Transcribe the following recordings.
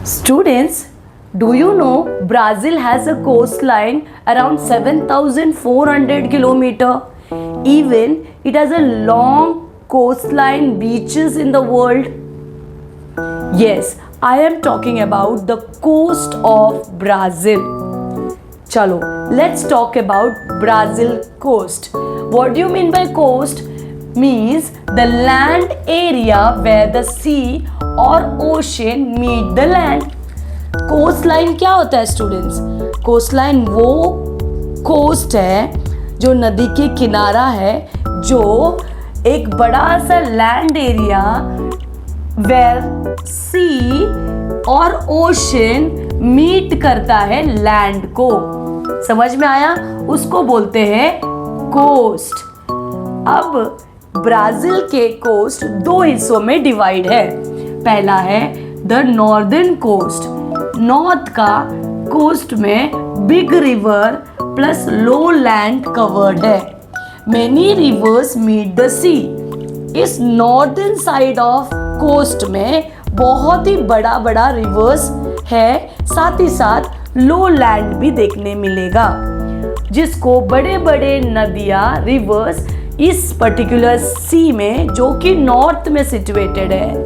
Students, do you know Brazil has a coastline around 7,400 kilometer? Even it has a long coastline beaches in the world. Yes, I am talking about the coast of Brazil. Chalo, let's talk about Brazil coast. What do you mean by coast? Means the land area where the sea or ocean meet the land. Coastline क्या होता है students? Coastline वो coast है जो नदी के किनारा है, जो एक बड़ा सा लैंड एरिया वेयर सी और ओशन मीट करता है लैंड को. समझ में आया? उसको बोलते हैं कोस्ट. अब ब्राजील के कोस्ट दो हिस्सों में डिवाइड है. पहला है द नॉर्दर्न कोस्ट. नॉर्थ का कोस्ट में big river plus low land covered है. मेनी रिवर्स मीट द सी. इस नॉर्दर्न साइड ऑफ कोस्ट में बहुत ही बड़ा बड़ा रिवर्स है, साथ ही साथ लो लैंड भी देखने मिलेगा, जिसको बड़े बड़े नदियाँ रिवर्स इस पर्टिकुलर सी में, जो कि नॉर्थ में सिचुएटेड है,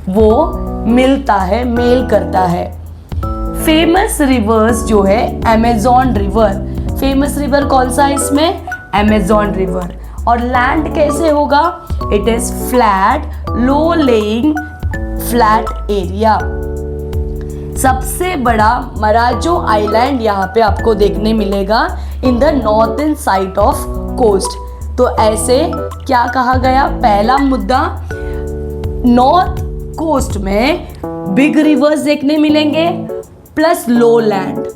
वो मिलता है, मेल करता है. फेमस रिवर्स जो है अमेज़न रिवर. फेमस रिवर कौन सा है इसमें? Amazon river. और लैंड कैसे होगा? It is flat, low lying flat area. सबसे बड़ा मराजो आइलैंड यहाँ पे आपको देखने मिलेगा in the northern side of coast. तो ऐसे क्या कहा गया? पहला मुद्दा, नॉर्थ कोस्ट में बिग रिवर्स देखने मिलेंगे प्लस लो लैंड,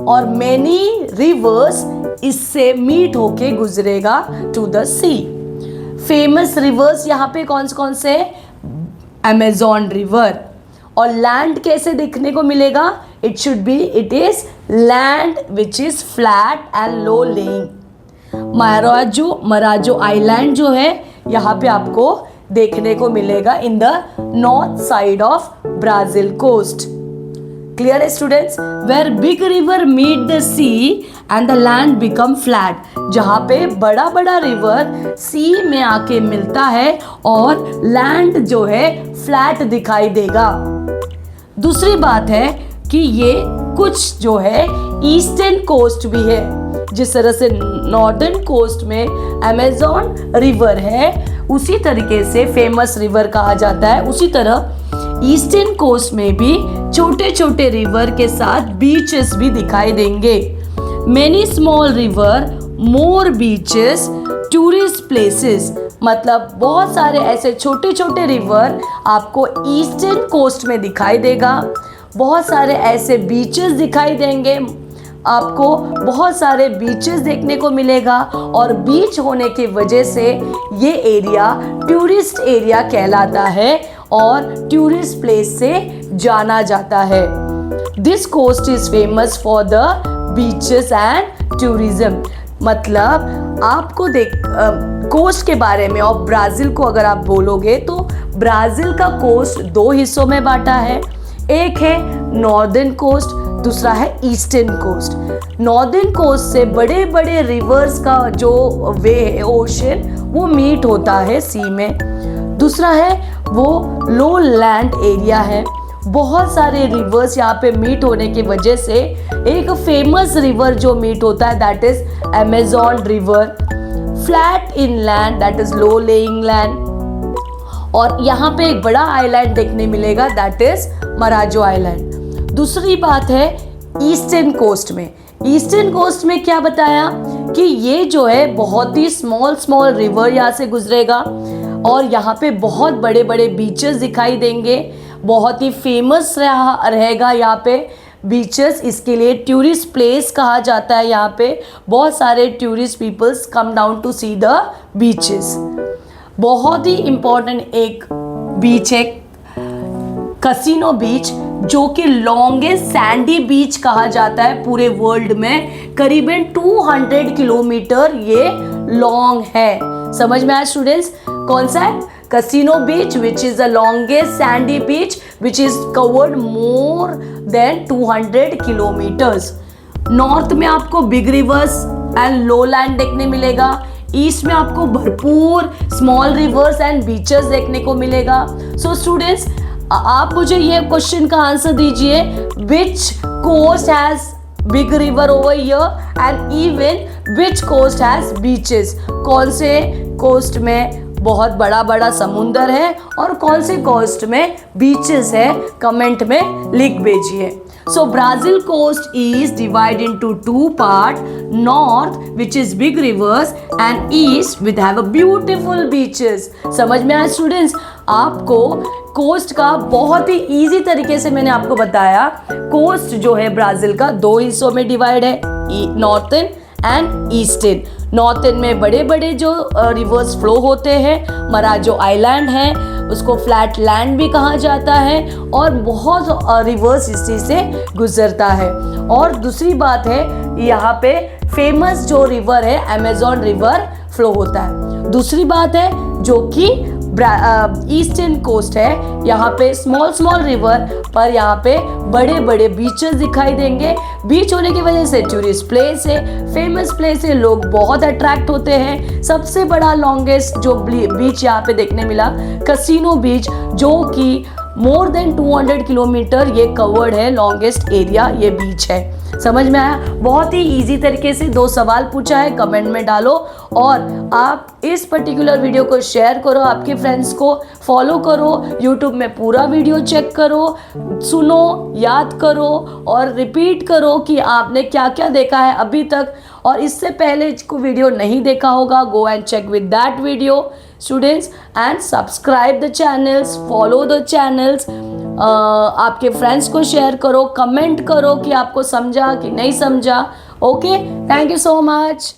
और मेनी रिवर्स इससे मीट होके गुजरेगा to the sea. Famous rivers यहाँ पे कौन से? Amazon river. और लैंड कैसे देखने को मिलेगा? It is land which is flat and low lying. Marajo island जो है यहाँ पे आपको देखने को मिलेगा in the north side of Brazil coast. Clear है students? Where big river meet the sea and the land become flat. जहाँ पे बड़ा बड़ा रिवर सी में आके मिलता है और लैंड जो है फ्लैट दिखाई देगा. दूसरी बात है कि ये कुछ जो है ईस्टर्न कोस्ट भी है. जिस तरह से नॉर्दर्न कोस्ट में अमेज़न रिवर है, उसी तरीके से फेमस रिवर कहा जाता है, उसी तरह ईस्टर्न कोस्ट में भी छोटे छोटे रिवर के साथ बीचेस भी दिखाई देंगे. मेनी स्मॉल रिवर, मोर बीचेस, टूरिस्ट प्लेसेस. मतलब बहुत सारे ऐसे छोटे छोटे रिवर आपको ईस्टर्न कोस्ट में दिखाई देगा. बहुत सारे ऐसे बीचेस दिखाई देंगे आपको, बहुत सारे बीचेस देखने को मिलेगा. और बीच होने की वजह से ये एरिया टूरिस्ट एरिया कहलाता है और टूरिस्ट प्लेस से जाना जाता है. This coast is famous for the beaches and tourism. मतलब आपको कोस्ट के बारे में और ब्राज़ील को अगर आप बोलोगे तो ब्राज़ील का कोस्ट दो हिस्सों में बांटा है. एक है नॉर्दर्न कोस्ट, दूसरा है ईस्टर्न कोस्ट. नॉर्दर्न कोस्ट से बड़े बड़े रिवर्स का जो वे है, ओशन, वो मीट होता है सी में. दूसरा है वो लो लैंड एरिया है. बहुत सारे रिवर्स यहाँ पे मीट होने की वजह से एक फेमस रिवर जो मीट होता है that is Amazon river. Flat in land that is low laying land. और यहाँ पे एक बड़ा आइलैंड देखने मिलेगा दैट इज मराजो आइलैंड. दूसरी बात है ईस्टर्न कोस्ट में. ईस्टर्न कोस्ट में क्या बताया कि ये जो है बहुत ही स्मॉल रिवर यहाँ से गुजरेगा और यहाँ पे बहुत बड़े बड़े बीचेस दिखाई देंगे. बहुत ही फेमस रहेगा यहाँ पे बीचेस. इसके लिए टूरिस्ट प्लेस कहा जाता है. यहाँ पे बहुत सारे tourist peoples come down to see the beaches. बहुत ही इम्पोर्टेंट एक बीच है कैसिनो बीच, जो कि लॉन्गेस्ट सैंडी बीच कहा जाता है पूरे वर्ल्ड में. करीबन 200 किलोमीटर ये लॉन्ग है. समझ में आया स्टूडेंट्स? कौन सा है? Casino Beach, which is the longest sandy beach, which is covered more than 200 kilometers. North में आपको big reverse and low land देखने मिलेगा. ईस्ट में आपको भरपूर स्मॉल रिवर्स एंड बीचेस देखने को मिलेगा. सो स्टूडेंट्स, आप मुझे ये क्वेश्चन का आंसर दीजिए. Which coast has big river over here and even which coast has beaches. कौन से कोस्ट में बहुत बड़ा बड़ा समुंदर है और कौन से कोस्ट में बीचेस है, कमेंट में लिख भेजिए. So Brazil coast is divided into two parts, north which is big rivers and east with have a beautiful beaches. समझ में आया स्टूडेंट्स? आपको कोस्ट का बहुत ही इजी तरीके से मैंने आपको बताया. कोस्ट जो है ब्राज़ील का दो हिस्सों में डिवाइड है, नॉर्थन एंड ईस्टर्न. नॉर्थन में बड़े बड़े जो रिवर्स फ्लो होते हैं, मराजो आइलैंड है, उसको फ्लैट लैंड भी कहा जाता है, और बहुत रिवर्स इसी से गुजरता है. और दूसरी बात है, यहाँ पे फेमस जो रिवर है अमेजॉन रिवर फ्लो होता है. दूसरी बात है जो कि ईस्टर्न कोस्ट है, यहाँ पे स्मॉल रिवर पर यहाँ पे बड़े बड़े बीचेस दिखाई देंगे. बीच होने की वजह से टूरिस्ट प्लेस है, फेमस प्लेस है, लोग बहुत अट्रैक्ट होते हैं. सबसे बड़ा लॉन्गेस्ट जो बीच यहाँ पे देखने मिला कसिनो बीच, जो कि मोर देन 200 किलोमीटर ये कवर्ड है, लॉन्गेस्ट एरिया ये बीच है. समझ में आया? बहुत ही इजी तरीके से दो सवाल पूछा है, कमेंट में डालो और आप इस पर्टिकुलर वीडियो को शेयर करो, आपके फ्रेंड्स को फॉलो करो, यूट्यूब में पूरा वीडियो चेक करो, सुनो, याद करो और रिपीट करो कि आपने क्या क्या देखा है अभी तक, और इससे पहले को वीडियो नहीं देखा होगा, go and check with that video students and subscribe the channels, follow the channels. आपके फ्रेंड्स को शेयर करो, कमेंट करो कि आपको समझा कि नहीं समझा. Okay, thank you so much.